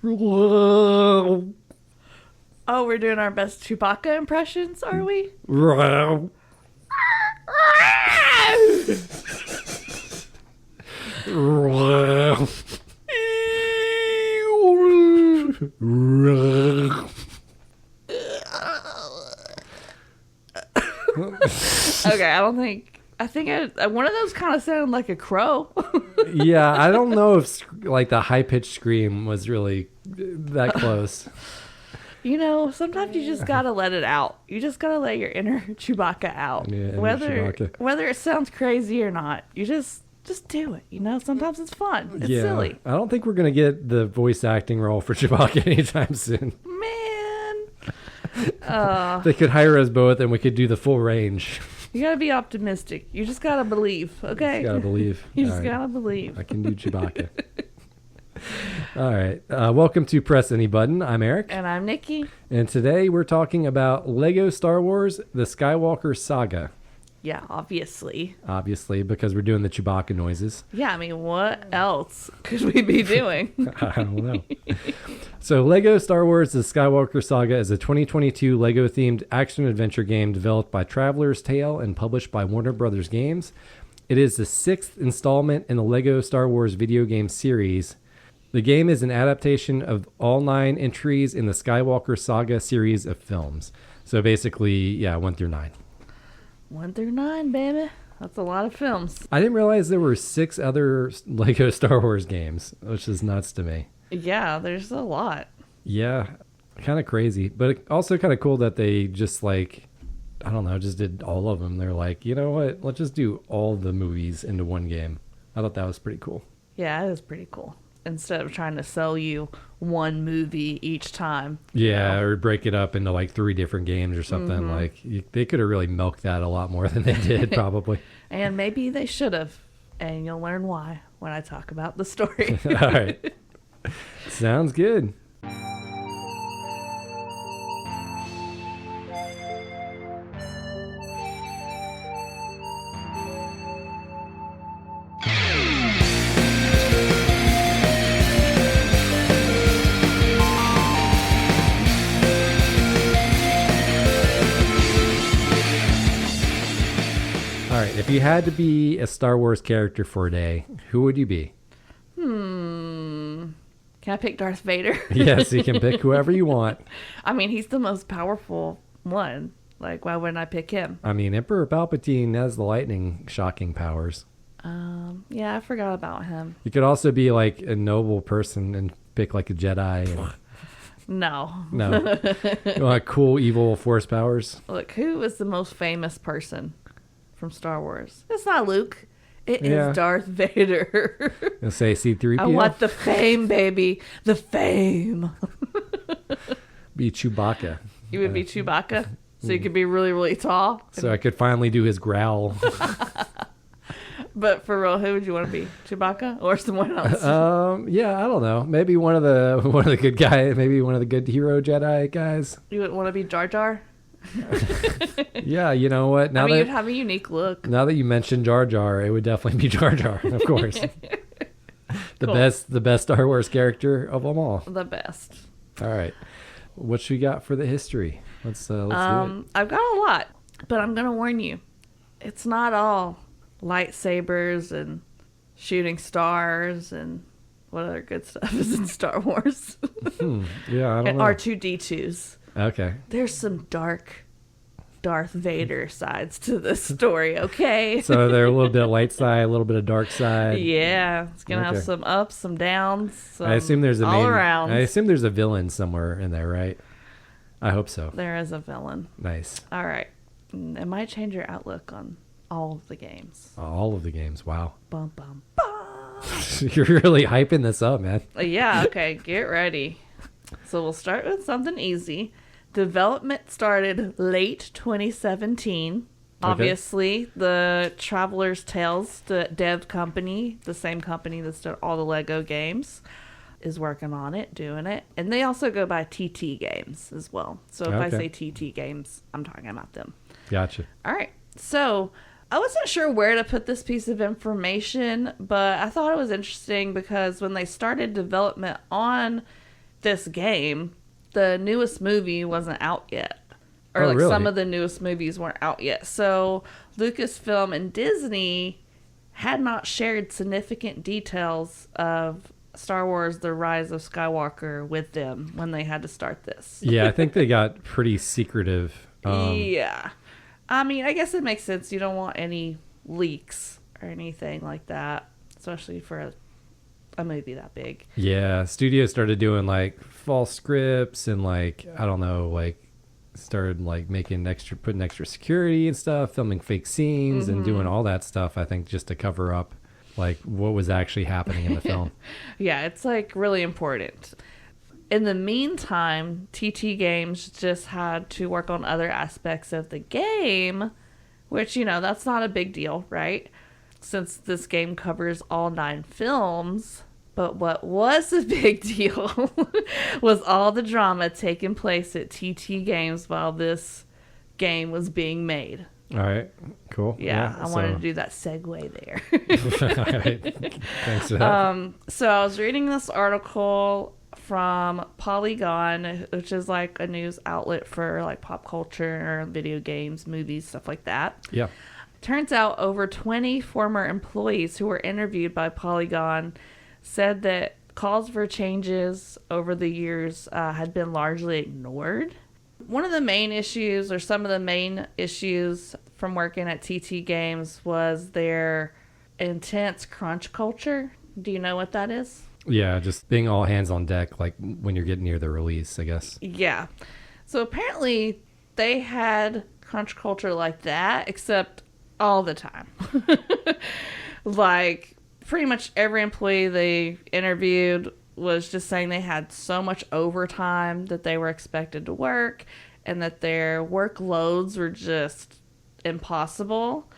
Oh, we're doing our best Chewbacca impressions, are we? Okay, I think one of those kind of sounded like a crow. Yeah, I don't know if like the high-pitched scream was really that close. You know, sometimes you just gotta let it out. You just gotta let your inner Chewbacca out. Yeah, whether it sounds crazy or not, you just do it. You know, sometimes it's fun. It's silly. I don't think we're gonna get the voice acting role for Chewbacca anytime soon. Man, they could hire us both, and we could do the full range. You gotta be optimistic. You just gotta believe. Okay, you gotta believe. You just gotta believe. I can do Chewbacca. All right. Welcome to Press Any Button. I'm Eric. And I'm Nikki. And today we're talking about Lego Star Wars, the Skywalker Saga. Yeah, obviously. Obviously, because we're doing the Chewbacca noises. Yeah, I mean, what else could we be doing? I don't know. So Lego Star Wars, the Skywalker Saga is a 2022 Lego-themed action-adventure game developed by Traveler's Tale and published by Warner Brothers Games. It is the 6th installment in the Lego Star Wars video game series. The game is an adaptation of all 9 entries in the Skywalker Saga series of films. So basically, 1 through 9. 1 through 9, baby. That's a lot of films. I didn't realize there were 6 other Lego Star Wars games, which is nuts to me. Yeah, there's a lot. Yeah, kind of crazy. But also kind of cool that they just just did all of them. They're like, you know what? Let's just do all the movies into one game. I thought that was pretty cool. Yeah, it is pretty cool. Instead of trying to sell you one movie each time. Yeah, or break it up into like 3 different games or something. Mm-hmm. Like they could have really milked that a lot more than they did, probably. And maybe they should have. And you'll learn why when I talk about the story. All right. Sounds good. If you had to be a Star Wars character for a day, who would you be? Can I pick Darth Vader? Yes, you can pick whoever you want. I mean, he's the most powerful one. Like, why wouldn't I pick him? I mean, Emperor Palpatine has the lightning shocking powers. Yeah, I forgot about him. You could also be like a noble person and pick like a Jedi. And... No. You want cool, evil force powers? Look, who is the most famous person from Star Wars? It's not Luke. It is Darth Vader. You'll say C-3PO? I want the fame, baby. The fame. Be Chewbacca. You would be Chewbacca? So you could be really, really tall? So I could finally do his growl. But for real, who would you want to be? Chewbacca or someone else? I don't know. Maybe one of the good guys. Maybe one of the good hero Jedi guys. You wouldn't want to be Jar Jar? Yeah, you know what? You'd have a unique look. Now that you mentioned Jar Jar, it would definitely be Jar Jar, of course. The best Star Wars character of them all. The best. All right. What should we got for the history? Let's do it. I've got a lot, but I'm going to warn you. It's not all lightsabers and shooting stars and what other good stuff is in Star Wars. Yeah, I don't and know. R2-D2s. Okay. There's some dark Darth Vader sides to this story, okay? So they're a little bit of light side, a little bit of dark side. Yeah, it's going to have some ups, some downs, I assume there's around. I assume there's a villain somewhere in there, right? I hope so. There is a villain. Nice. All right. It might change your outlook on all of the games. All of the games, wow. Bum, bum, bum. You're really hyping this up, man. Yeah, okay, get ready. So we'll start with something easy. Development started late 2017. Okay. Obviously, the Traveler's Tales, the dev company, the same company that's done all the Lego games, is working on it, doing it. And they also go by TT Games as well. So if I say TT Games, I'm talking about them. Gotcha. All right. So I wasn't sure where to put this piece of information, but I thought it was interesting because when they started development on this game, the newest movie wasn't out yet. Or like really? Some of the newest movies weren't out yet. So Lucasfilm and Disney had not shared significant details of Star Wars The Rise of Skywalker with them when they had to start this. Yeah, I think they got pretty secretive. Yeah. I mean, I guess it makes sense. You don't want any leaks or anything like that, especially for a movie that big. Yeah, studios started doing like false scripts and like, I don't know, like started like putting extra security and stuff, filming fake scenes and doing all that stuff, I think, just to cover up like what was actually happening in the film. Yeah, it's like really important. In the meantime, TT Games just had to work on other aspects of the game, which, that's not a big deal, right? Since this game covers all 9 films. But what was a big deal was all the drama taking place at TT Games while this game was being made. All right, cool. Yeah, I wanted to do that segue there. All right. Thanks for that. So I was reading this article from Polygon, which is like a news outlet for like pop culture, video games, movies, stuff like that. Yeah. Turns out over 20 former employees who were interviewed by Polygon said that calls for changes over the years had been largely ignored. One of the main issues, or some of the main issues from working at TT Games, was their intense crunch culture. Do you know what that is? Yeah, just being all hands on deck, like when you're getting near the release, I guess. Yeah. So apparently they had crunch culture like that, except all the time. Like, pretty much every employee they interviewed was just saying they had so much overtime that they were expected to work and that their workloads were just impossible.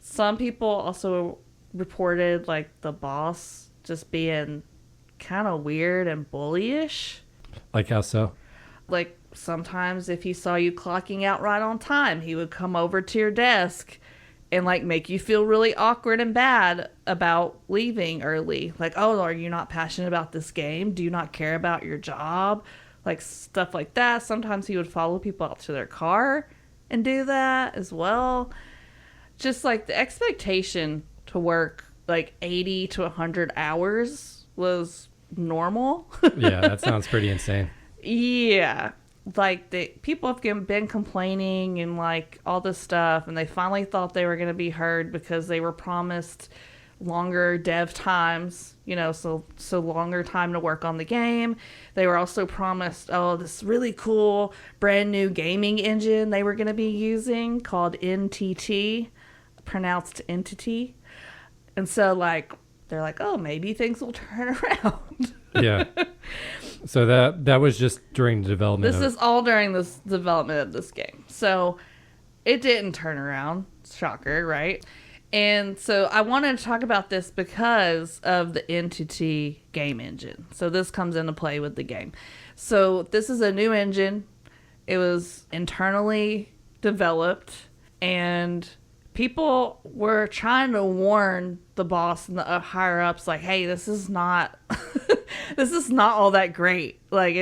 Some people also reported like the boss just being kind of weird and bullyish. Like how so? Like sometimes if he saw you clocking out right on time, he would come over to your desk and like make you feel really awkward and bad about leaving early. Like, oh, are you not passionate about this game? Do you not care about your job? Like stuff like that. Sometimes he would follow people out to their car and do that as well. Just like the expectation to work like 80 to 100 hours was normal. Yeah, that sounds pretty insane. Yeah. Like people have been complaining and like all this stuff, and they finally thought they were going to be heard because they were promised longer dev times, so longer time to work on the game. They were also promised, this really cool brand new gaming engine they were going to be using called NTT, pronounced entity. And so like they're like, oh, maybe things will turn around. Yeah. So that was just during the development. This is all during this development of this game. So it didn't turn around. Shocker, right? And so I wanted to talk about this because of the Entity game engine. So this comes into play with the game. So this is a new engine. It was internally developed, and people were trying to warn the boss and the higher ups, like, hey, this is not this is not all that great. Like,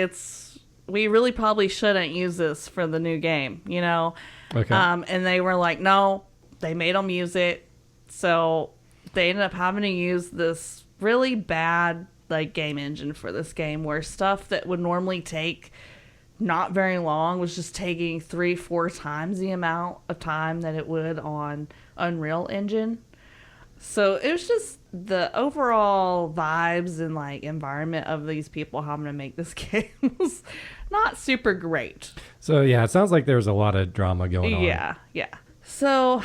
we really probably shouldn't use this for the new game, Okay. And they were like, no. They made them use it. So they ended up having to use this really bad like game engine for this game, where stuff that would normally take not very long was just taking 3-4 times the amount of time that it would on Unreal Engine. So it was just the overall vibes and like environment of these people having to make this game was not super great. So yeah, it sounds like there's a lot of drama going on. Yeah. So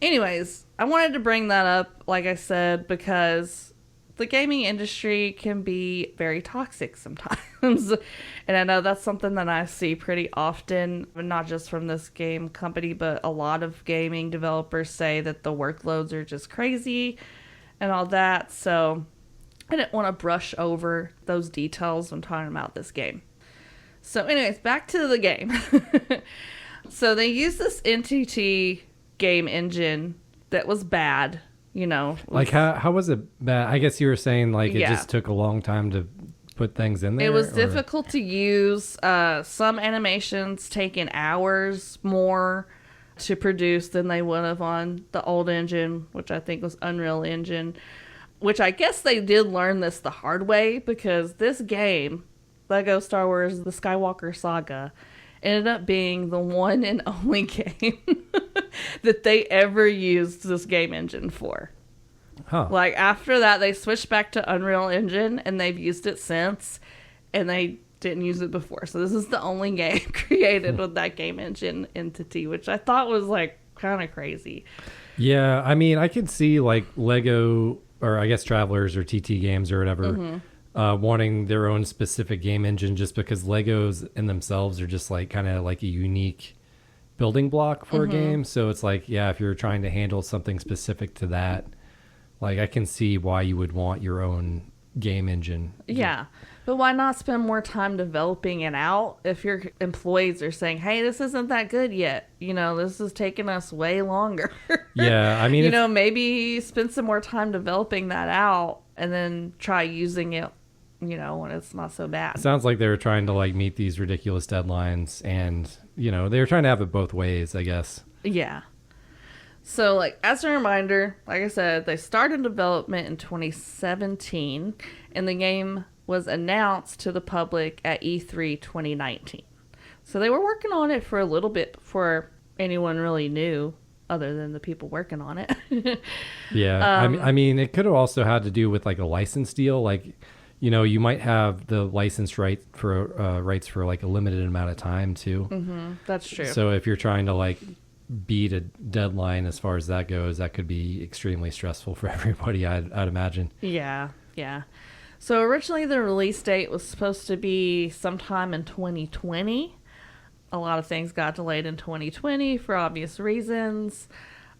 anyways, I wanted to bring that up, like I said, because the gaming industry can be very toxic sometimes. And I know that's something that I see pretty often, not just from this game company, but a lot of gaming developers say that the workloads are just crazy and all that. So I didn't want to brush over those details when talking about this game. So anyways, back to the game. So they used this NTT game engine that was bad, Like how was it bad? I guess you were saying like it Yeah. just took a long time to put things in there? It was difficult to use. Some animations taking hours more to produce than they would have on the old engine, which I think was Unreal Engine, which I guess they did learn this the hard way, because this game, Lego Star Wars The Skywalker Saga, ended up being the one and only game that they ever used this game engine for. Huh. Like, after that, they switched back to Unreal Engine, and they've used it since, and they didn't use it before. So this is the only game created with that game engine entity, which I thought was, like, kind of crazy. Yeah, I mean, I could see, like, Lego, or I guess Travelers or TT Games or whatever, wanting their own specific game engine, just because Legos in themselves are just, like, kind of like a unique building block for a game. So it's like, yeah, if you're trying to handle something specific to that, like, I can see why you would want your own game engine. Yeah. But why not spend more time developing it out if your employees are saying, hey, this isn't that good yet. You know, this is taking us way longer. Yeah, I mean, you know, maybe spend some more time developing that out and then try using it, you know, when it's not so bad. It sounds like they were trying to, like, meet these ridiculous deadlines, and, you know, they were trying to have it both ways, I guess. Yeah. So, like, as a reminder, like I said, they started development in 2017, and the game was announced to the public at E3 2019. So they were working on it for a little bit before anyone really knew, other than the people working on it. Yeah, I mean, it could have also had to do with, like, a license deal. Like, you know, you might have the license rights for like a limited amount of time too. Mm-hmm, that's true. So if you're trying to, like, beat a deadline as far as that goes, that could be extremely stressful for everybody, I'd imagine. Yeah. So originally the release date was supposed to be sometime in 2020. A lot of things got delayed in 2020 for obvious reasons.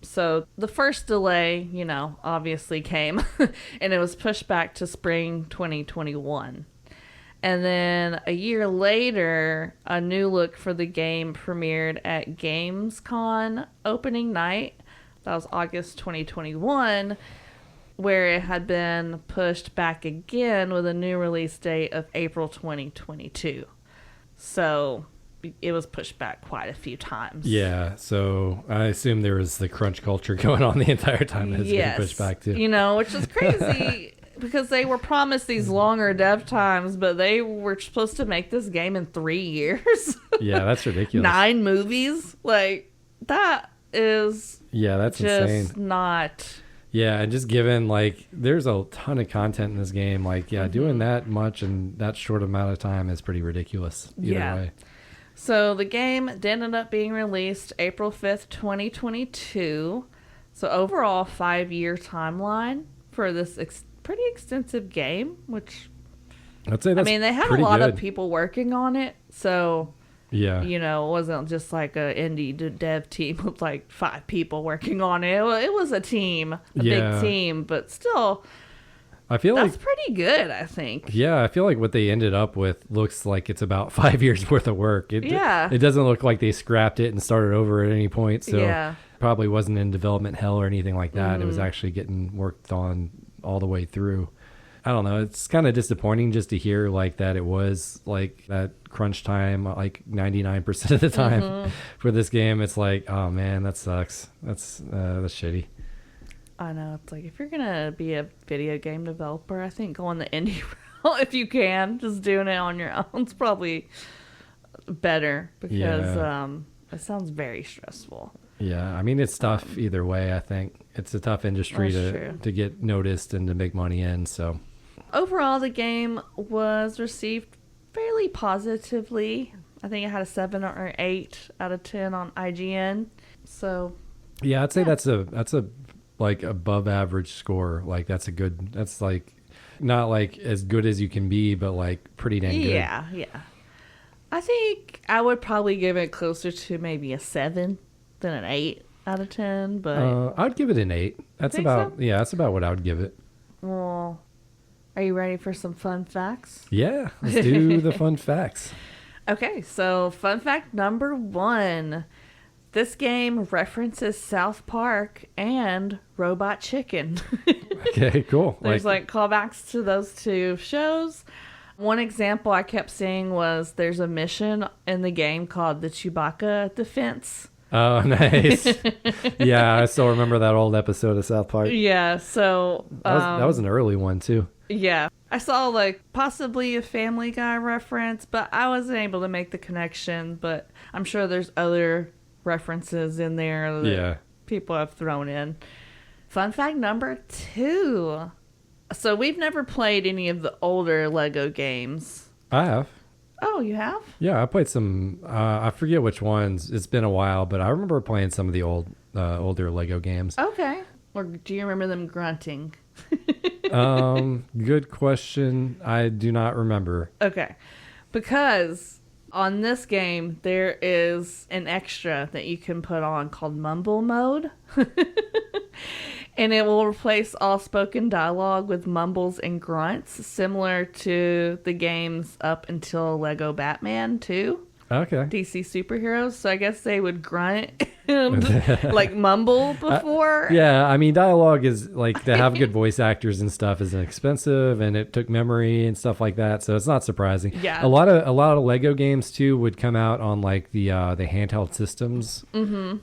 So the first delay, you know, obviously came, and it was pushed back to spring 2021. And then a year later, a new look for the game premiered at Gamescom opening night. That was August 2021, where it had been pushed back again with a new release date of April 2022. So it was pushed back quite a few times. Yeah, so I assume there was the crunch culture going on the entire time that it's getting pushed back too. You know, which is crazy because they were promised these longer dev times, but they were supposed to make this game in 3 years. Yeah, that's ridiculous. 9 movies? Like, that is that's just insane. Not... Yeah, and just given, like, there's a ton of content in this game. Like, doing that much in that short amount of time is pretty ridiculous either way. So the game did end up being released April 5th, 2022. So overall, 5-year timeline for this pretty extensive game, which... I'd say that's I mean, they had a lot of people working on it, so... Yeah. You know, it wasn't just like a indie dev team with like 5 people working on it. It was a team, a big team, but still, I feel that's pretty good, I think. Yeah, I feel like what they ended up with looks like it's about 5 years worth of work. It doesn't look like they scrapped it and started over at any point. So probably wasn't in development hell or anything like that. It was actually getting worked on all the way through. I don't know. It's kind of disappointing just to hear like that it was like that crunch time, like 99% of the time for this game. It's like, oh man, that sucks. That's shitty. I know. It's like, if you're going to be a video game developer, I think going the indie route, if you can, just doing it on your own is probably better because it sounds very stressful. Yeah. I mean, it's tough either way. I think it's a tough industry to get noticed and to make money in. So overall, the game was received fairly positively. I think it had a 7 or 8 out of 10 on IGN. So yeah, I'd say that's a like above average score. Like that's like not like as good as you can be, but like pretty dang good. Yeah. I think I would probably give it closer to maybe a 7 than an 8 out of 10, but I'd give it an 8. That's about that's about what I would give it. Well, are you ready for some fun facts? Yeah, let's do the fun facts. Okay, so fun fact number 1. This game references South Park and Robot Chicken. Okay, cool. There's like callbacks to those 2 shows. One example I kept seeing was there's a mission in the game called the Chewbacca defense. Oh, nice. Yeah, I still remember that old episode of South Park. Yeah, so... That was an early one, too. Yeah. I saw, like, possibly a Family Guy reference, but I wasn't able to make the connection. But I'm sure there's other references in there that people have thrown in. Fun fact number 2. So we've never played any of the older Lego games. I have. Oh, you have? Yeah, I played some. I forget which ones. It's been a while, but I remember playing some of the older Lego games. Okay. Or do you remember them grunting? Good question. I do not remember. Okay. Because on this game, there is an extra that you can put on called Mumble Mode. And it will replace all spoken dialogue with mumbles and grunts, similar to the games up until Lego Batman 2. Okay. DC superheroes. So I guess they would grunt and like mumble before. Yeah, I mean, dialogue is like to have good voice actors and stuff is expensive, and it took memory and stuff like that. So it's not surprising. Yeah. A lot of Lego games too would come out on like the handheld systems,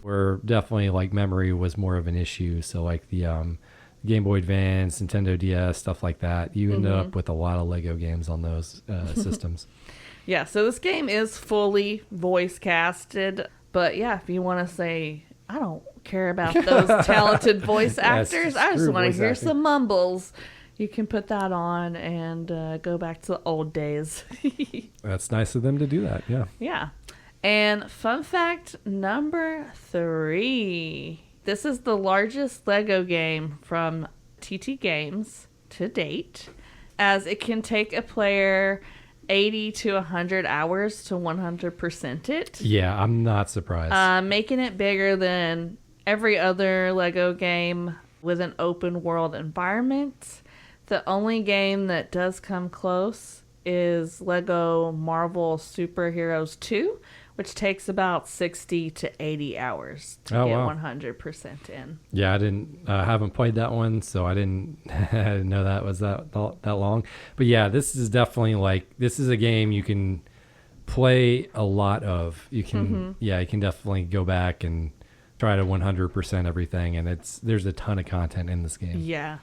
where definitely like memory was more of an issue. So like the Game Boy Advance, Nintendo DS, stuff like that. You end up with a lot of Lego games on those systems. Yeah, so this game is fully voice casted. But yeah, if you want to say, I don't care about those talented voice actors, I just want to hear some mumbles, you can put that on and go back to the old days. That's nice of them to do that, yeah. Yeah. And fun fact number 3. This is the largest Lego game from TT Games to date, as it can take a player 80 to 100 hours to 100% it. Yeah, I'm not surprised. Making it bigger than every other Lego game with an open world environment. The only game that does come close is Lego Marvel Superheroes 2, which takes about 60 to 80 hours to get 100% in. Yeah, I haven't played that one, so I didn't know that was that long. But yeah, this is definitely this is a game you can play a lot of. You can, you can definitely go back and try to 100% everything, and there's a ton of content in this game. Yeah.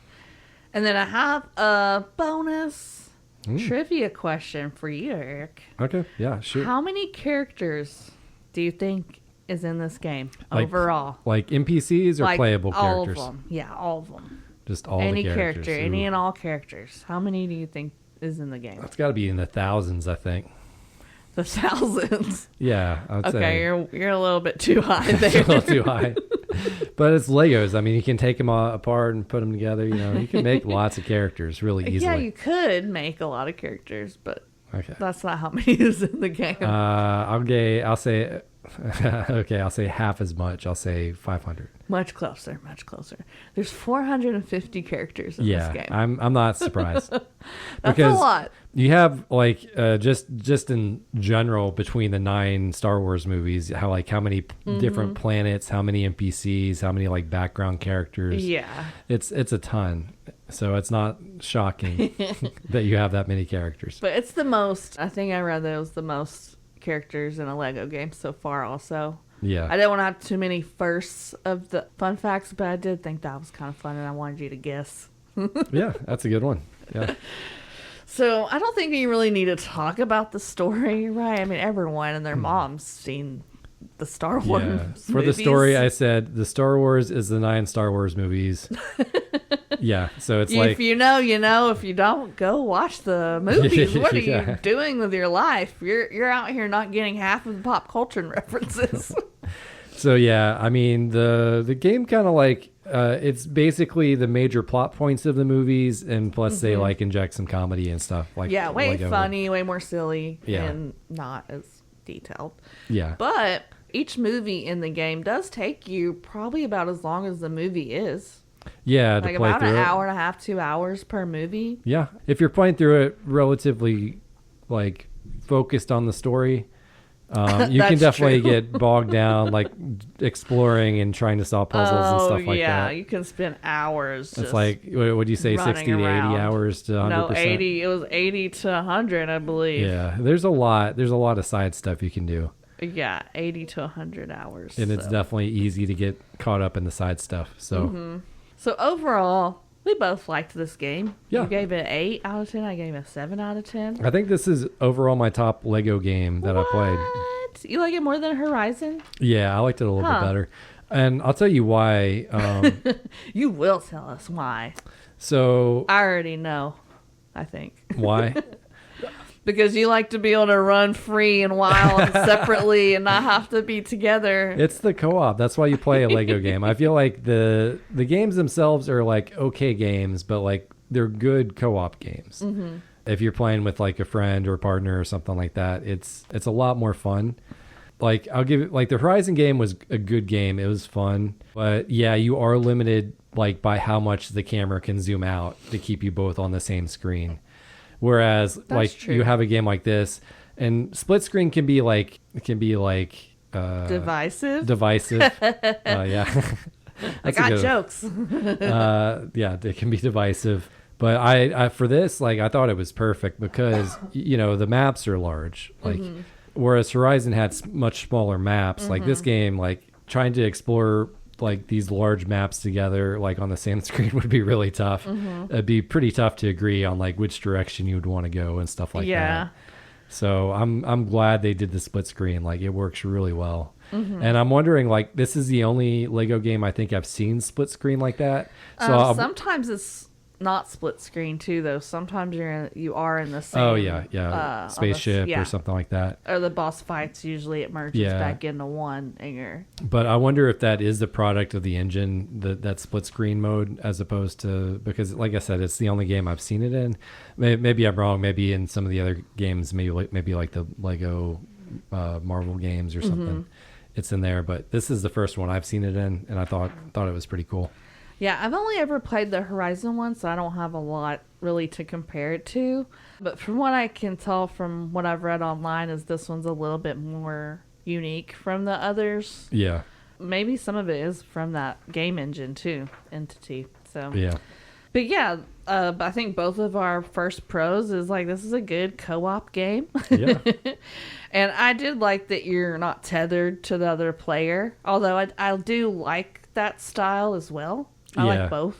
And then I have a bonus trivia question for you, Eric. Okay, yeah, sure. How many characters do you think is in this game overall? Like NPCs or playable characters? All of them. Yeah, all of them. Just all any the characters. Any character, any and all characters. How many do you think is in the game? It's got to be in the thousands, I think. The thousands? Yeah, I would say. Okay, you're a little bit too high there. A little too high. But it's Legos. I mean, you can take them all apart and put them together. You know, you can make lots of characters really easily. Yeah, you could make a lot of characters, but that's not how many is in the game. I'll say okay, I'll say half as much. I'll say 500. Much closer. There's 450 characters in this game. I'm not surprised. That's a lot. You have just in general between the 9 Star Wars movies, how many different planets, how many NPCs, how many background characters. Yeah. It's a ton. So it's not shocking that you have that many characters. But it's the most, I think I read that it was the most characters in a Lego game so far also. Yeah. I didn't want to have too many firsts of the fun facts, but I did think that was kind of fun and I wanted you to guess. Yeah, that's a good one. Yeah. So I don't think we really need to talk about the story, right? I mean, everyone and their mom's seen the Star Wars movies. For the story, I said the Star Wars is the 9 Star Wars movies. Yeah, so it's if you know, you know. If you don't, go watch the movies. What are you doing with your life? You're out here not getting half of the pop culture references. So yeah, I mean the game kind of it's basically the major plot points of the movies, and plus they inject some comedy and stuff way funny, way more silly, and not as detailed. Yeah, but each movie in the game does take you probably about as long as the movie is. Yeah, to play about through an hour and a half, 2 hours per movie. Yeah, if you're playing through it relatively focused on the story, You can definitely get bogged down, like exploring and trying to solve puzzles and stuff like that. Yeah, you can spend hours. It's like, what do you say, 60 to 80 hours to 100%? No, 80. It was 80 to 100, I believe. Yeah, there's a lot of side stuff you can do. Yeah, 80 to 100 hours. And it's definitely easy to get caught up in the side stuff. So, So overall, we both liked this game. Yeah. You gave it an 8 out of 10. I gave it a 7 out of 10. I think this is overall my top Lego game that I played. You like it more than Horizon? Yeah, I liked it a little bit better. And I'll tell you why. You will tell us why. So I already know, I think. Why? Because you like to be able to run free and wild separately and not have to be together. It's the co-op. That's why you play a Lego game. I feel like the games themselves are like okay games, but like they're good co-op games. Mm-hmm. If you're playing with like a friend or partner or something like that, it's a lot more fun. Like I'll give it, like the Horizon game was a good game. It was fun, but yeah, you are limited like by how much the camera can zoom out to keep you both on the same screen. Whereas true. You have a game like this, and split screen can be like divisive. Yeah. I got jokes. Yeah, they can be divisive. But I for this, like I thought it was perfect because the maps are large. Like whereas Horizon had much smaller maps, like this game, like trying to explore like these large maps together like on the same screen would be really tough. It'd be pretty tough to agree on like which direction you would want to go and stuff like that. So I'm glad they did the split screen. Like it works really well. And I'm wondering, like, this is the only Lego game I think I've seen split screen like that. So sometimes it's not split screen too, though. Sometimes you are in the same. Oh yeah, spaceship or something like that. Or the boss fights, usually it merges back into one, and you're. But I wonder if that is the product of the engine, that split screen mode, as opposed to, because like I said, it's the only game I've seen it in. Maybe I'm wrong. Maybe in some of the other games, maybe like the Lego Marvel games or something, it's in there. But this is the first one I've seen it in, and I thought it was pretty cool. Yeah, I've only ever played the Horizon one, so I don't have a lot really to compare it to. But from what I can tell from what I've read online is this one's a little bit more unique from the others. Yeah. Maybe some of it is from that game engine too, Entity. So yeah. But yeah, I think both of our first pros is like this is a good co-op game. Yeah. And I did like that you're not tethered to the other player, although I do like that style as well. I like both,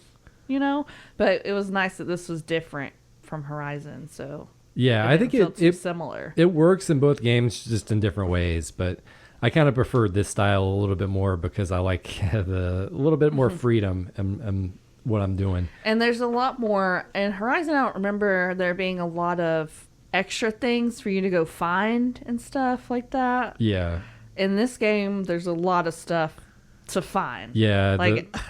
but it was nice that this was different from Horizon. So yeah, I think it's similar. It works in both games, just in different ways. But I kind of preferred this style a little bit more because I like a little bit more freedom and what I'm doing. And there's a lot more in Horizon. I don't remember there being a lot of extra things for you to go find and stuff like that. Yeah. In this game, there's a lot of stuff to find. Yeah,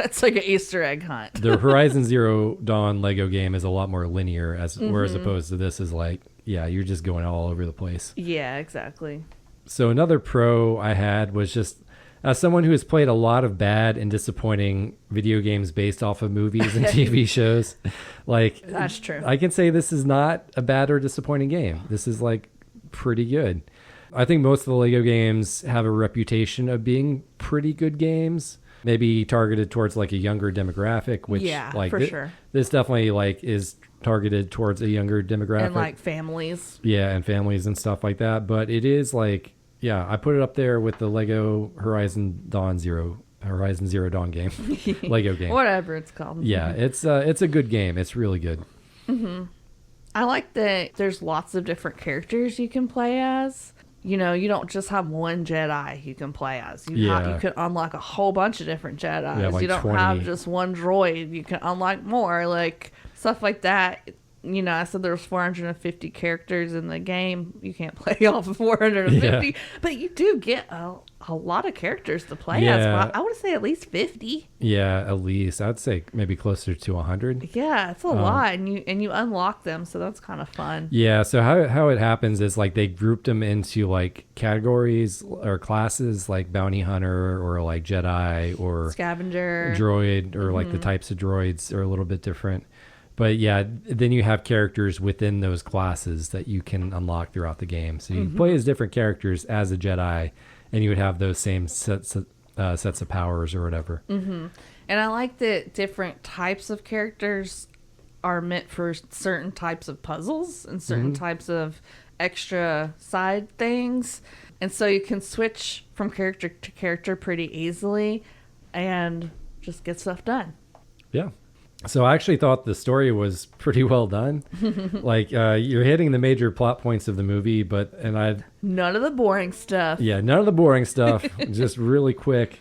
it's like an Easter egg hunt. The Horizon Zero Dawn Lego game is a lot more linear, whereas opposed to this is like, you're just going all over the place. Yeah, exactly. So another pro I had was just as someone who has played a lot of bad and disappointing video games based off of movies and TV shows, like that's true. I can say this is not a bad or disappointing game. This is like pretty good. I think most of the Lego games have a reputation of being pretty good games, maybe targeted towards like a younger demographic, which for sure. This definitely like is targeted towards a younger demographic. And like families. Yeah, and families and stuff like that. But it is like, I put it up there with the Lego Horizon Zero Dawn game, Lego game. Whatever it's called. Yeah, it's a good game. It's really good. Mm-hmm. I like that there's lots of different characters you can play as. You don't just have one Jedi you can play as. You can unlock a whole bunch of different Jedis. Yeah, like you don't 20. have just one droid. You can unlock more, like stuff like that. I said there was 450 characters in the game. You can't play all 450, but you do get a lot of characters to play as. I would say at least 50. Yeah, at least. I'd say maybe closer to 100. Yeah, it's a lot, and you unlock them, so that's kind of fun. Yeah, so how it happens is like they grouped them into like categories or classes, like bounty hunter or like Jedi or scavenger, droid, or like the types of droids are a little bit different. But yeah, then you have characters within those classes that you can unlock throughout the game. So you play as different characters as a Jedi, and you would have those same sets of powers or whatever. And I like that different types of characters are meant for certain types of puzzles and certain types of extra side things. And so you can switch from character to character pretty easily and just get stuff done. Yeah. So I actually thought the story was pretty well done. Like you're hitting the major plot points of the movie, none of the boring stuff. Yeah, none of the boring stuff. Just really quick.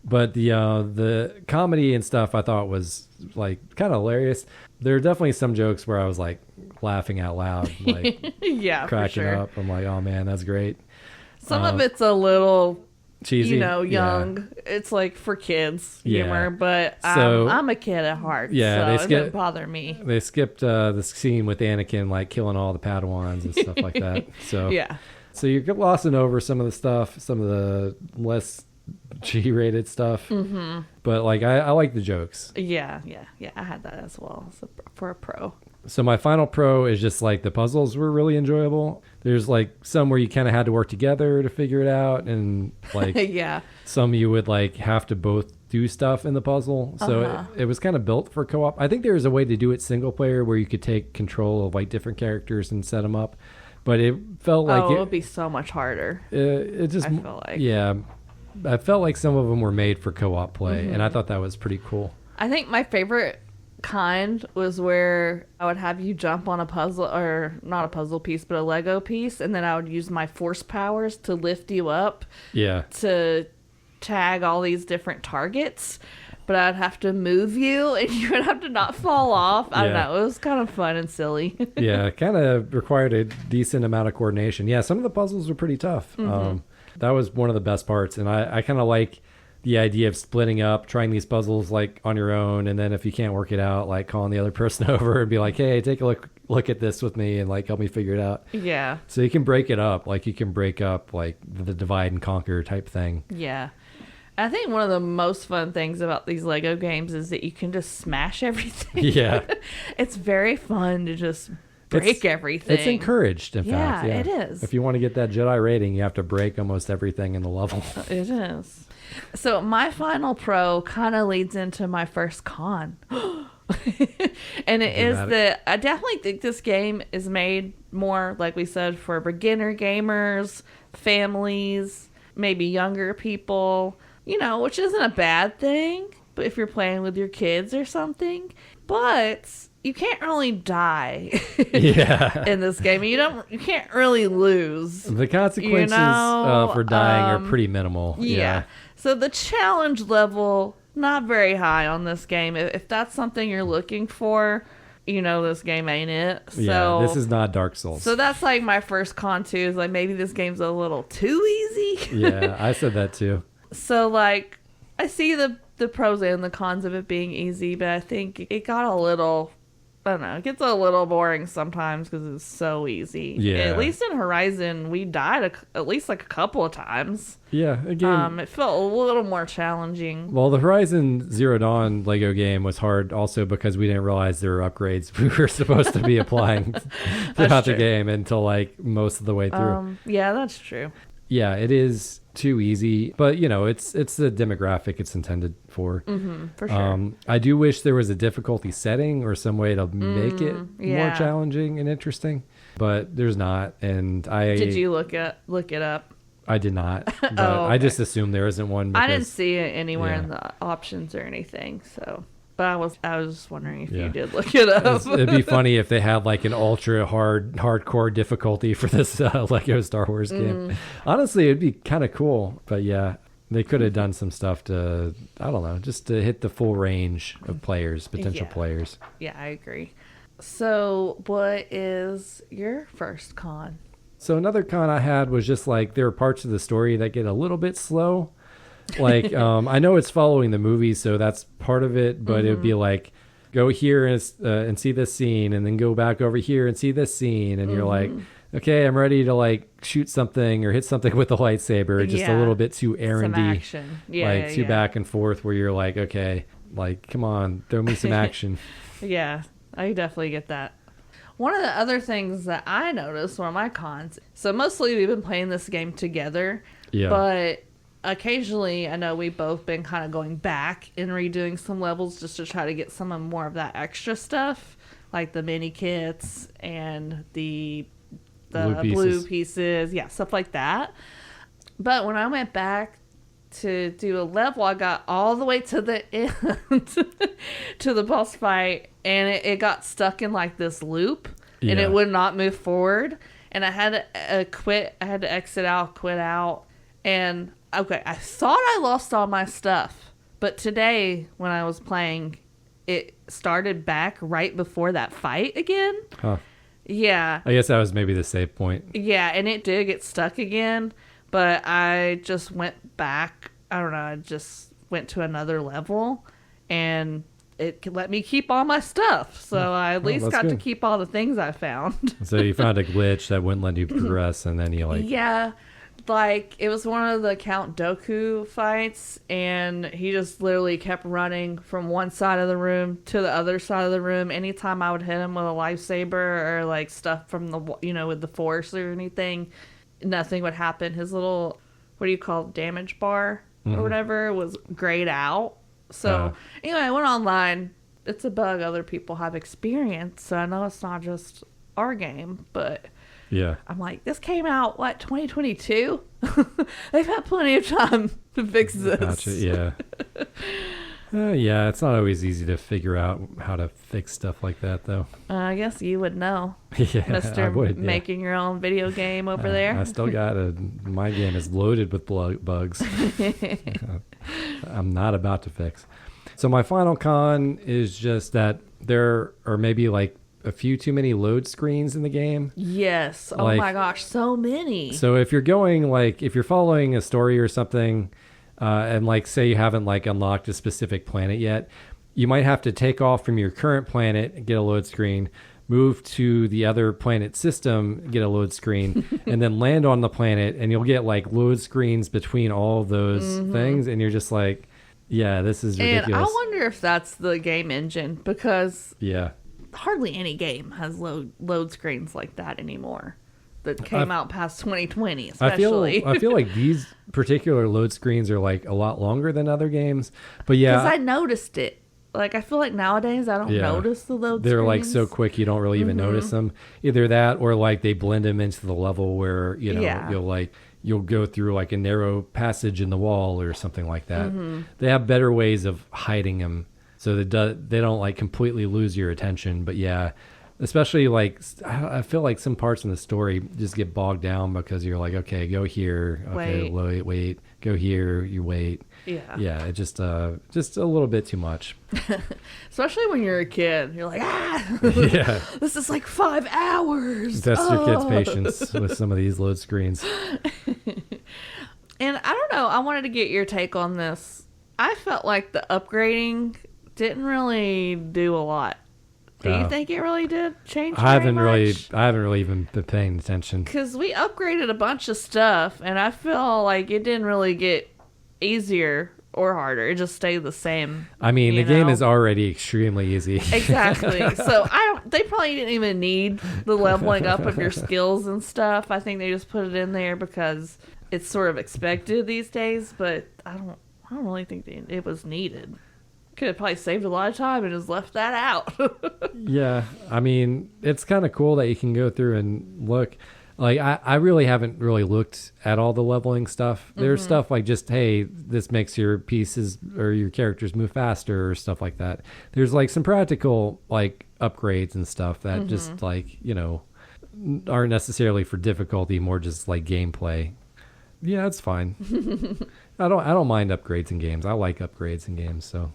But the comedy and stuff I thought was like kind of hilarious. There are definitely some jokes where I was like laughing out loud, like yeah, cracking for sure. up. I'm like, oh man, that's great. Some of it's a little cheesy, young. Yeah. It's like for kids humor, but I'm a kid at heart. Yeah, so it doesn't bother me. They skipped the scene with Anakin like killing all the Padawans and stuff like that. So yeah, so you're glossing over some of the stuff, some of the less G-rated stuff. But like I like the jokes. Yeah. I had that as well for a pro. So my final pro is just like the puzzles were really enjoyable. There's like some where you kind of had to work together to figure it out, and like some you would like have to both do stuff in the puzzle. So it was kind of built for co-op. I think there's a way to do it single player where you could take control of like different characters and set them up, but it felt like it would be so much harder. It just I felt like I felt like some of them were made for co-op play, and I thought that was pretty cool. I think my favorite kind was where I would have you jump on a puzzle, or not a puzzle piece, but a Lego piece, and then I would use my force powers to lift you up. Yeah. To tag all these different targets, but I'd have to move you, and you would have to not fall off. I don't know. It was kind of fun and silly. Yeah, it kind of required a decent amount of coordination. Yeah, some of the puzzles were pretty tough. That was one of the best parts, and I kind of like the idea of splitting up, trying these puzzles like on your own, and then if you can't work it out, like calling the other person over and be like, hey, take a look at this with me and like help me figure it out. Yeah. So you can break it up. Like you can break up like the divide and conquer type thing. Yeah. I think one of the most fun things about these Lego games is that you can just smash everything. Yeah. It's very fun to just break everything. It's encouraged, in fact. Yeah, it is. If you want to get that Jedi rating, you have to break almost everything in the level. It is. So my final pro kind of leads into my first con. And it is that I definitely think this game is made more, like we said, for beginner gamers, families, maybe younger people, which isn't a bad thing, but if you're playing with your kids or something. But you can't really die in this game. You can't really lose. The consequences for dying are pretty minimal. Yeah. So the challenge level, not very high on this game. If that's something you're looking for, this game ain't it. So this is not Dark Souls. So that's like my first con too, is like maybe this game's a little too easy. Yeah, I said that too. So like I see the pros and the cons of it being easy, but I think it got a little, I don't know, it gets a little boring sometimes because it's so easy. Yeah. At least in Horizon, we died at least like a couple of times. Yeah, again. It felt a little more challenging. Well, the Horizon Zero Dawn Lego game was hard also because we didn't realize there were upgrades we were supposed to be applying throughout the game until like most of the way through. Yeah, that's true. Yeah, it is too easy, but it's the demographic it's intended for. For sure. I do wish there was a difficulty setting or some way to make it more challenging and interesting, but there's not. And did you look it up? I did not, but okay. I just assumed there isn't one. I didn't see it anywhere in the options or anything, so. But I was just wondering if you did look it up. It'd be funny if they had like an ultra hardcore difficulty for this Lego Star Wars game. Honestly, it'd be kind of cool. But yeah, they could have done some stuff to, I don't know, just to hit the full range of players, potential players. Yeah, I agree. So what is your first con? So another con I had was just like there are parts of the story that get a little bit slow. Like I know it's following the movie, so that's part of it, but it'd be like go here and see this scene, and then go back over here and see this scene, and you're like, okay, I'm ready to like shoot something or hit something with the lightsaber. Just a little bit too errandy, some action. Too back and forth, where you're like, okay, like come on, throw me some action. Yeah, I definitely get that. One of the other things that I noticed, one of my cons, so mostly we've been playing this game together, but occasionally I know we've both been kind of going back and redoing some levels just to try to get some of more of that extra stuff, like the mini kits and the blue pieces, stuff like that. But when I went back to do a level, I got all the way to the end to the boss fight, and it got stuck in like this loop, and it would not move forward, and I had to quit. I had to exit out, quit out, and okay, I thought I lost all my stuff, but today when I was playing, it started back right before that fight again. Huh. Yeah. I guess that was maybe the save point. Yeah, and it did get stuck again. But I just went back. I don't know. I just went to another level, and it let me keep all my stuff. So I at least got to keep all the things I found. So you found a glitch that wouldn't let you progress, and then you Yeah, like it was one of the Count Dooku fights, and he just literally kept running from one side of the room to the other side of the room. Anytime I would hit him with a lightsaber or like stuff from the with the Force or anything, nothing would happen. His little, what do you call it, damage bar or whatever was grayed out. So anyway, I went online. It's a bug other people have experienced. So I know it's not just our game, but I'm like, this came out, 2022? They've had plenty of time to fix this. Gotcha, yeah, it's not always easy to figure out how to fix stuff like that, though. I guess you would know, Mr. I would, making your own video game over there. I still got my game is loaded with bugs. I'm not about to fix. So my final con is just that there are maybe like a few too many load screens in the game. Yes. Oh my gosh, so many. So if you're going if you're following a story or something, and say you haven't unlocked a specific planet yet, you might have to take off from your current planet and get a load screen, move to the other planet system, get a load screen, and then land on the planet, and you'll get load screens between all of those things, and you're just like, yeah, this is ridiculous. And I wonder if that's the game engine, because hardly any game has load screens like that anymore. That came out past 2020, especially. I feel like these particular load screens are a lot longer than other games. But because I noticed it. I feel like nowadays I don't notice the load screens. They're so quick you don't really even notice them. Either that or they blend them into the level where you'll go through a narrow passage in the wall or something like that. They have better ways of hiding them so that they don't completely lose your attention. But yeah. Especially I feel like some parts in the story just get bogged down because you're okay, go here, okay, wait, go here, you wait. It just a little bit too much. Especially when you're a kid, you're like, this is 5 hours. Test your kid's patience with some of these load screens. And I don't know, I wanted to get your take on this. I felt like the upgrading didn't really do a lot. Do you think it really did change? I haven't really even been paying attention. Because we upgraded a bunch of stuff, and I feel like it didn't really get easier or harder. It just stayed the same. I mean, the game is already extremely easy. Exactly. So they probably didn't even need the leveling up of your skills and stuff. I think they just put it in there because it's sort of expected these days. But I don't really think it was needed. Could have probably saved a lot of time and just left that out. Yeah, I mean, it's kind of cool that you can go through and look. I really haven't really looked at all the leveling stuff. There's stuff just, hey, this makes your pieces or your characters move faster or stuff like that. There's some practical upgrades and stuff that just aren't necessarily for difficulty, more just gameplay. Yeah, it's fine. I don't mind upgrades in games. I like upgrades in games. So.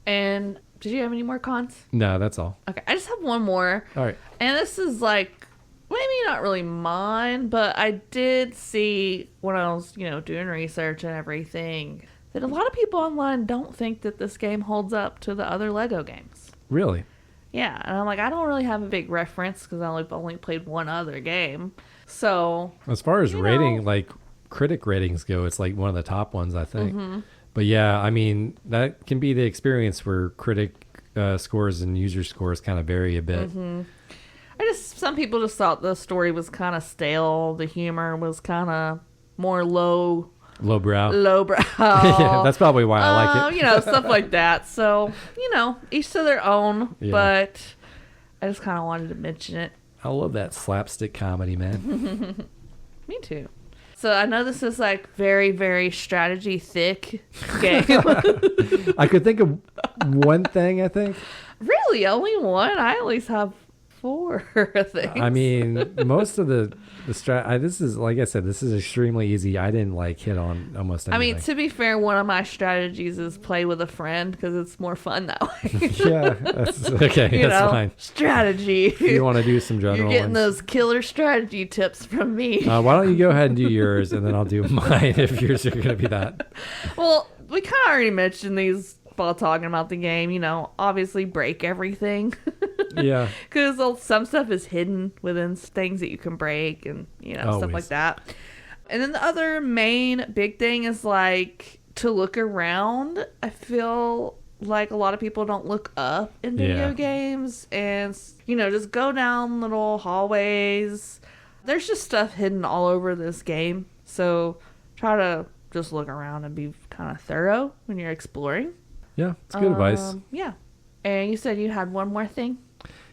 And did you have any more cons? No, that's all. Okay, I just have one more. All right. And this is maybe not really mine, but I did see when I was doing research and everything that a lot of people online don't think that this game holds up to the other Lego games. Really? Yeah, and I'm I don't really have a big reference because I've only played one other game. So as far as rating, critic ratings go, it's one of the top ones, I think. But yeah, I mean, that can be the experience for critic scores and user scores kind of vary a bit. Some people just thought the story was kind of stale. The humor was kind of more lowbrow. Yeah, that's probably why I like it. Stuff like that. So, each to their own. Yeah. But I just kind of wanted to mention it. I love that slapstick comedy, man. Me too. So I know this is like very, very strategy thick game. I could think of one thing, I think. Really? Only one? I at least have 4 things. I mean, most of the this is, like I said, this is extremely easy. I didn't hit on almost anything. I mean, to be fair, one of my strategies is play with a friend because it's more fun that way. Yeah, that's okay. That's fine. Strategy. If you want to do some general You're getting ones. those killer strategy tips from me. Why don't you go ahead and do yours, and then I'll do mine if yours are going to be that. Well, we kind of already mentioned these while talking about the game. Obviously break everything. Yeah. Because some stuff is hidden within things that you can break and, stuff like that. And then the other main big thing is to look around. I feel like a lot of people don't look up in video games and, just go down little hallways. There's just stuff hidden all over this game. So try to just look around and be kind of thorough when you're exploring. Yeah, it's good advice. Yeah. And you said you had one more thing?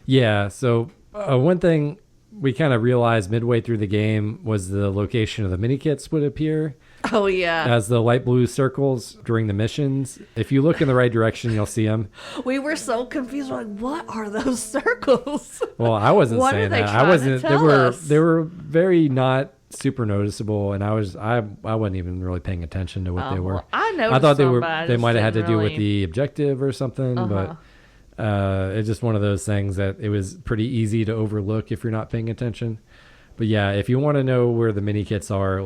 Yeah, so one thing we kind of realized midway through the game was the location of the mini kits would appear. Oh, yeah. As the light blue circles during the missions. If you look in the right direction, you'll see them. We were so confused. We're like, what are those circles? Well, I wasn't saying that. I wasn't. They were very not super noticeable, and I wasn't even really paying attention to what they were. Well, I noticed. I thought they might have had to do with the objective or something, but it's just one of those things that it was pretty easy to overlook if you're not paying attention. But yeah, if you want to know where the mini kits are,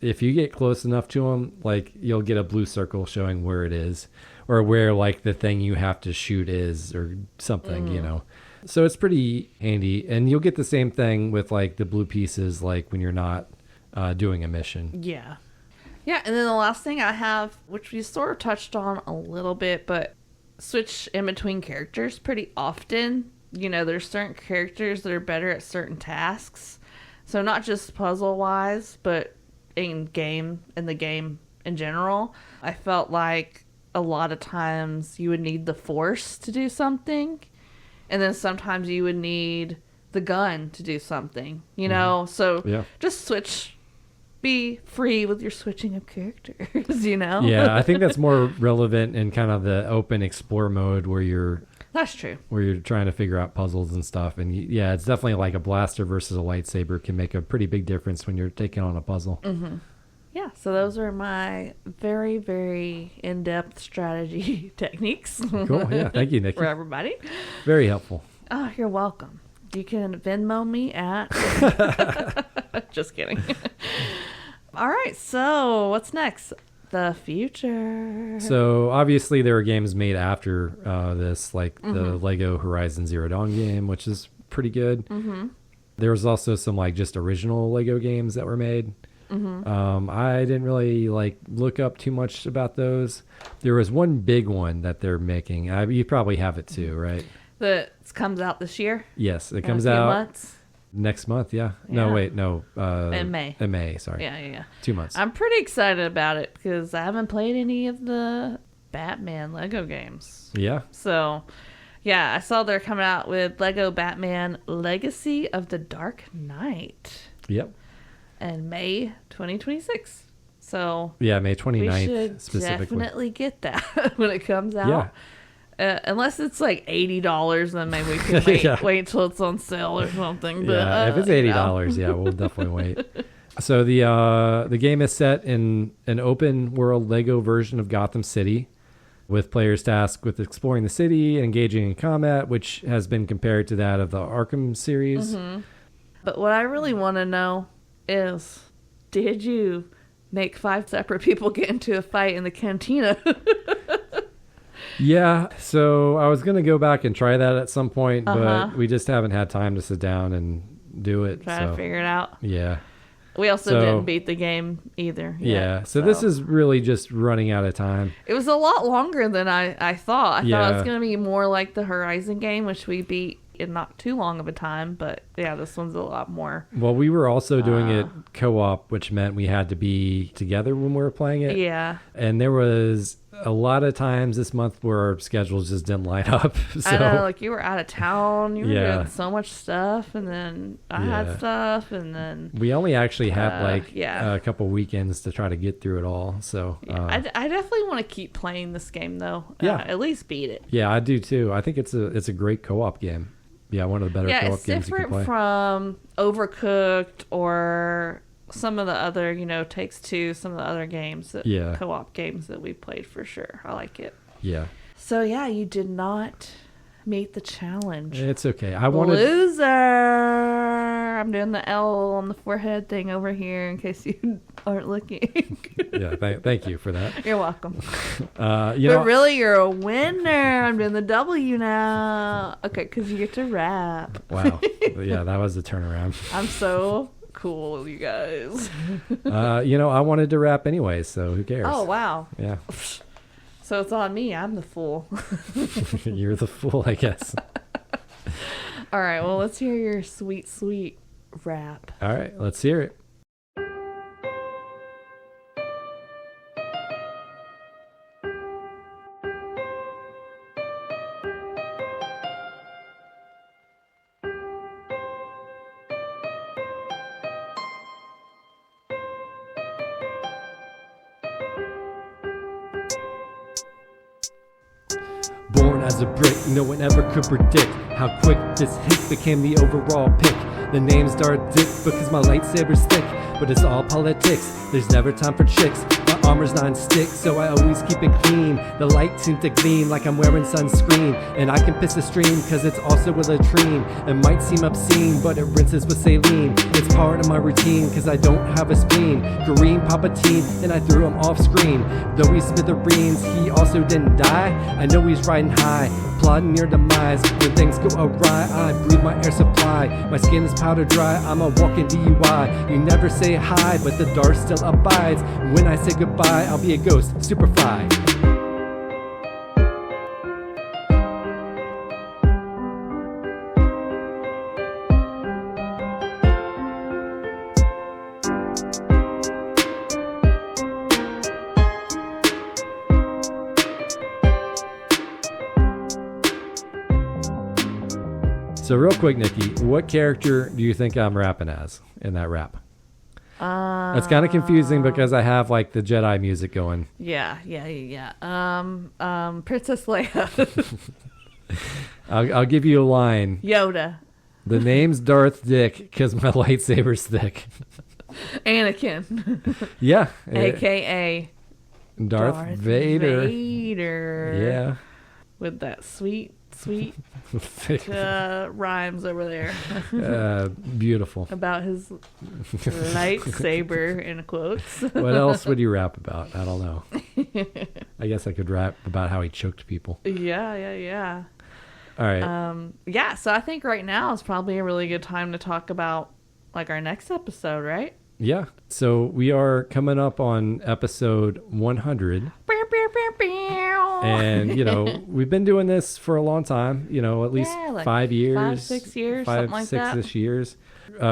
if you get close enough to them, you'll get a blue circle showing where it is, or where the thing you have to shoot is, or something, So it's pretty handy, and you'll get the same thing with the blue pieces, when you're not doing a mission. Yeah. Yeah, and then the last thing I have, which we sort of touched on a little bit, but switch in between characters pretty often. There's certain characters that are better at certain tasks. So not just puzzle-wise, but in the game in general. I felt like a lot of times you would need the Force to do something, and then sometimes you would need the gun to do something, So just switch. Be free with your switching of characters, Yeah, I think that's more relevant in kind of the open explore mode where you're... That's true. Where you're trying to figure out puzzles and stuff. And yeah, it's definitely a blaster versus a lightsaber can make a pretty big difference when you're taking on a puzzle. Mm-hmm. Yeah, so those are my very, very in-depth strategy techniques. Cool, yeah. Thank you, Nikki. For everybody. Very helpful. Oh, you're welcome. You can Venmo me at... Just kidding. All right, so what's next? The future. So obviously there were games made after this, the Lego Horizon Zero Dawn game, which is pretty good. Mm-hmm. There was also some just original Lego games that were made. Mm-hmm. I didn't really look up too much about those. There was one big one that they're making. You probably have it too, right? That comes out this year? Yes, it comes out months? Next month, yeah. No, wait, no. In May. In May, sorry. Yeah. 2 months. I'm pretty excited about it because I haven't played any of the Batman Lego games. Yeah. So, yeah, I saw they're coming out with Lego Batman Legacy of the Dark Knight. Yep. And May 2026. So, yeah, May 29th we should specifically. Definitely get that when it comes out. Yeah. Unless it's $80, then maybe we can wait until it's on sale or something. But, yeah, if it's $80, yeah, we'll definitely wait. So the game is set in an open world Lego version of Gotham City, with players tasked with exploring the city and engaging in combat, which has been compared to that of the Arkham series. Mm-hmm. But what I really want to know is, did you make 5 separate people get into a fight in the cantina? Yeah, so I was going to go back and try that at some point, but we just haven't had time to sit down and do it. Try to figure it out. Yeah. We also didn't beat the game either. Yeah. So this is really just running out of time. It was a lot longer than I thought. I thought it was going to be more like the Horizon game, which we beat in not too long of a time. But yeah, this one's a lot more. Well, we were also doing it co-op, which meant we had to be together when we were playing it. Yeah. And there was a lot of times this month where our schedules just didn't line up. So, I know, like you were out of town, you were doing so much stuff, and then I had stuff, and then we only actually had a couple weekends to try to get through it all. So I definitely want to keep playing this game though. At least beat it. Yeah, I do too. I think it's a great co-op game. Yeah, one of the better co-op games you can play. It's different from Overcooked or some of the other, Takes Two, some of the other games, co-op games that we played for sure. I like it. Yeah. So yeah, you did not meet the challenge. It's okay. Loser. I'm doing the L on the forehead thing over here in case you aren't looking. Yeah, thank you for that. You're welcome. But really, you're a winner. I'm doing the W now. Okay, because you get to rap. Wow. Yeah, that was a turnaround. I'm so cool, you guys. I wanted to rap anyway, so who cares? Oh, wow. Yeah. So it's on me. I'm the fool. You're the fool, I guess. All right, well, let's hear your sweet, sweet rap. All right, let's hear it. Born as a brick, no one ever could predict how quick this hit became the overall pick. The name's Darth Dick because my lightsaber's thick, but it's all politics. There's never time for chicks. My armor's non-stick, so I always keep it clean. The light seems to gleam like I'm wearing sunscreen, and I can piss a stream cause it's also a latrine. It might seem obscene, but it rinses with saline. It's part of my routine cause I don't have a spleen. Kareem Palpatine, and I threw him off screen. Though he's smithereens, he also didn't die. I know he's riding high, plotting your demise. When things go awry, I breathe my air supply. My skin is powder dry, I'm a walking DUI. You never say hi, but the Darth still abides. When I say goodbye, I'll be a ghost, superfly. So real quick, Nikki, what character do you think I'm rapping as in that rap? It's kind of confusing because I have like the Jedi music going. Yeah. Princess Leia. I'll give you a line. Yoda. The name's Darth Dick because my lightsaber's thick. Anakin. Yeah. AKA Darth Vader. Yeah. With that sweet rhymes over there. Beautiful. About his lightsaber, in quotes. What else would you rap about? I don't know. I guess I could rap about how he choked people. Yeah. All right. So I think right now is probably a really good time to talk about like our next episode, right? Yeah. So we are coming up on episode 100. And, we've been doing this for a long time, at least like 5 years. 5, 6 years, something like that. 5, 6-ish years.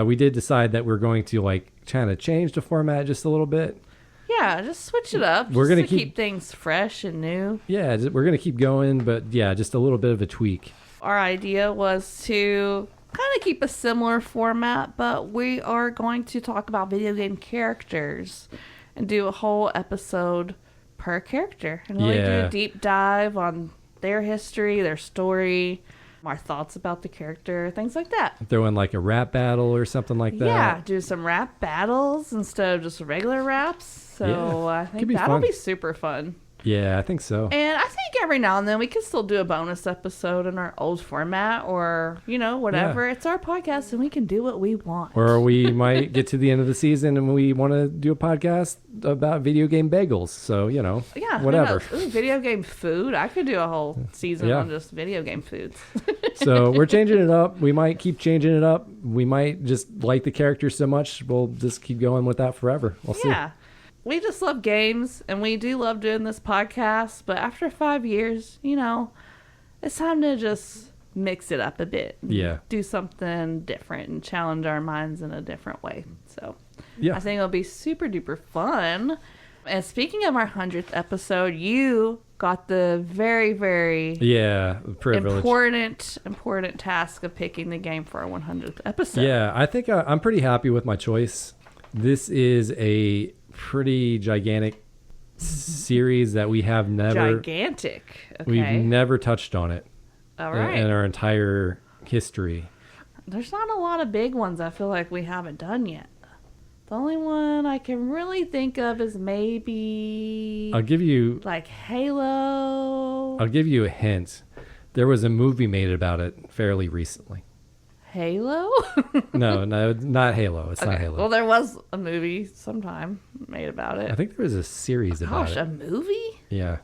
We did decide that we're going to kind of change the format just a little bit. Yeah, just switch it up. We're going to keep things fresh and new. Yeah, we're going to keep going, but just a little bit of a tweak. Our idea was to kind of keep a similar format, but we are going to talk about video game characters and do a whole episode per character and really do a deep dive on their history, their story, our thoughts about the character, things like that. Throw in like a rap battle or something like that. Yeah, do some rap battles instead of just regular raps. So I think that'll be super fun. Yeah, I think so. And I think every now and then we can still do a bonus episode in our old format or, whatever. Yeah. It's our podcast and we can do what we want. Or we might get to the end of the season and we want to do a podcast about video game bagels. So, yeah, whatever. Ooh, video game food. I could do a whole season on just video game foods. So we're changing it up. We might keep changing it up. We might just like the characters so much, we'll just keep going with that forever. We'll see. Yeah. We just love games, and we do love doing this podcast, but after 5 years, it's time to just mix it up a bit. Yeah. Do something different and challenge our minds in a different way. So yeah. I think it'll be super duper fun. And speaking of our 100th episode, you got the very, very important task of picking the game for our 100th episode. Yeah, I think I'm pretty happy with my choice. This is a pretty gigantic series that we have never... Gigantic. Okay. We've never touched on it. All right. In our entire history. There's not a lot of big ones I feel like we haven't done yet. The only one I can really think of is maybe... I'll give you... like Halo. I'll give you a hint. There was a movie made about it fairly recently. Halo? No, not Halo. It's not Halo. Well, there was a movie sometime made about it. I think there was a series about it. Gosh, a movie? Yeah.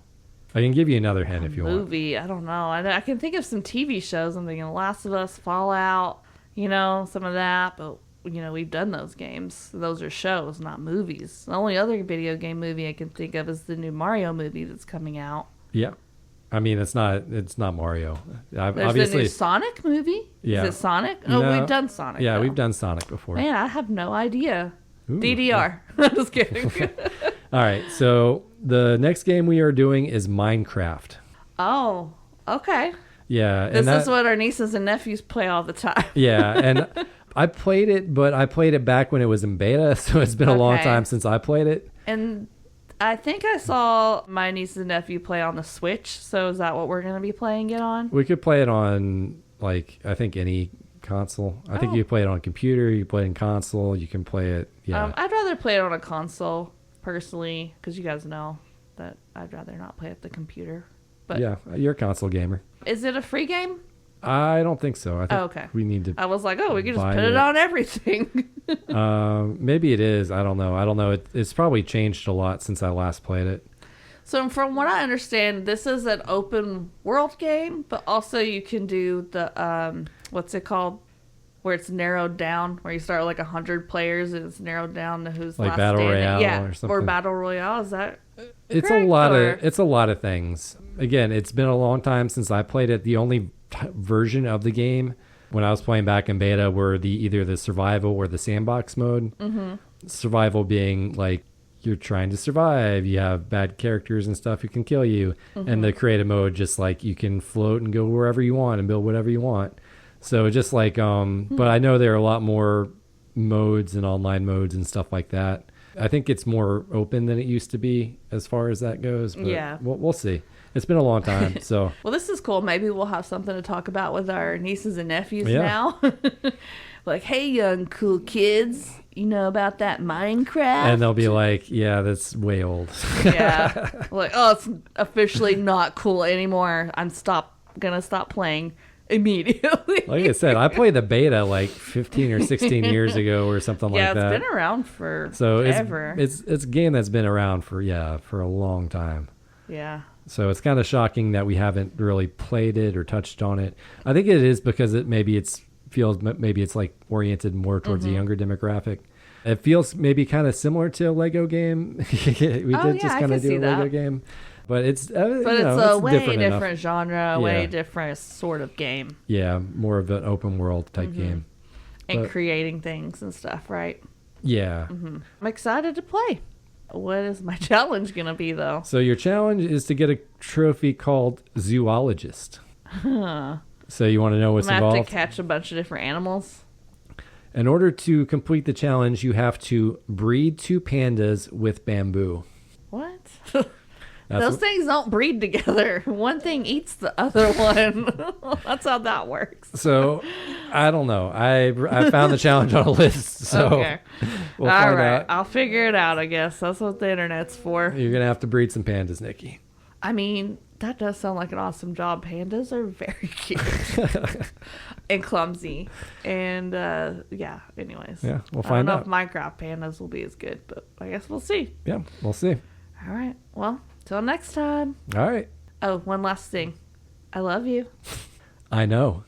I can give you another hint if you want. Movie, I don't know. I can think of some TV shows. I'm thinking Last of Us, Fallout, some of that. But, we've done those games. Those are shows, not movies. The only other video game movie I can think of is the new Mario movie that's coming out. Yeah. I mean, it's not Mario. There's obviously the new Sonic movie? Yeah. Is it Sonic? Oh, No. we've done Sonic. Yeah, though. we've done Sonic before. Man, I have no idea. Ooh, DDR. I'm just kidding. All right, so the next game we are doing is Minecraft. Oh, okay. Yeah. This is what our nieces and nephews play all the time. Yeah, and I played it, but I played it back when it was in beta, so it's been a long time since I played it. And I think I saw my niece and nephew play on the Switch, so is that what we're going to be playing it on? We could play it on, I think any console. I think you can play it on a computer, you can play it in console, you can play it, I'd rather play it on a console, personally, because you guys know that I'd rather not play at the computer. But yeah, you're a console gamer. Is it a free game? I don't think so. I think we need to. I was like, we could just put it on everything. Maybe it is. I don't know. It's probably changed a lot since I last played it. So from what I understand, this is an open world game, but also you can do the what's it called, where it's narrowed down, where you start with 100 players and it's narrowed down to who's last Battle standing. Royale or something. Or Battle Royale. Is that? It's correct, it's a lot of things. Again, it's been a long time since I played it. The only version of the game when I was playing back in beta were either the survival or the sandbox mode. Mm-hmm. Survival being you're trying to survive, you have bad characters and stuff who can kill you, and the creative mode just you can float and go wherever you want and build whatever you want. So just but I know there are a lot more modes and online modes and stuff like that. I think it's more open than it used to be as far as that goes. But yeah, we'll see. It's been a long time, so. Well, this is cool. Maybe we'll have something to talk about with our nieces and nephews now. Hey, young cool kids, you know about that Minecraft? And they'll be like, yeah, that's way old. Yeah. It's officially not cool anymore. I'm gonna stop playing immediately. Like I said, I played the beta 15 or 16 years ago or something like that. Yeah, it's been around for forever. It's a game that's been around for a long time. Yeah. So it's kind of shocking that we haven't really played it or touched on it. I think it is because maybe it's oriented more towards a younger demographic. It feels maybe kind of similar to a Lego game. We did just kind of do a Lego game. But it's a way different enough. genre, way different sort of game. Yeah, more of an open world type game. And creating things and stuff, right? Yeah. Mm-hmm. I'm excited to play. What is my challenge going to be, though? So your challenge is to get a trophy called Zoologist. So you want to know what's involved? I have to catch a bunch of different animals. In order to complete the challenge, you have to breed 2 pandas with bamboo. What? Those things don't breed together. One thing eats the other one. That's how that works. So, I don't know. I found the challenge on a list. So okay. We'll find right. out. I'll figure it out, I guess. That's what the internet's for. You're going to have to breed some pandas, Nikki. I mean, that does sound like an awesome job. Pandas are very cute and clumsy. And yeah, anyways. Yeah, we'll find out. I don't know if Minecraft pandas will be as good, but I guess we'll see. Yeah, we'll see. All right. Well, till next time. All right. Oh, one last thing. I love you. I know.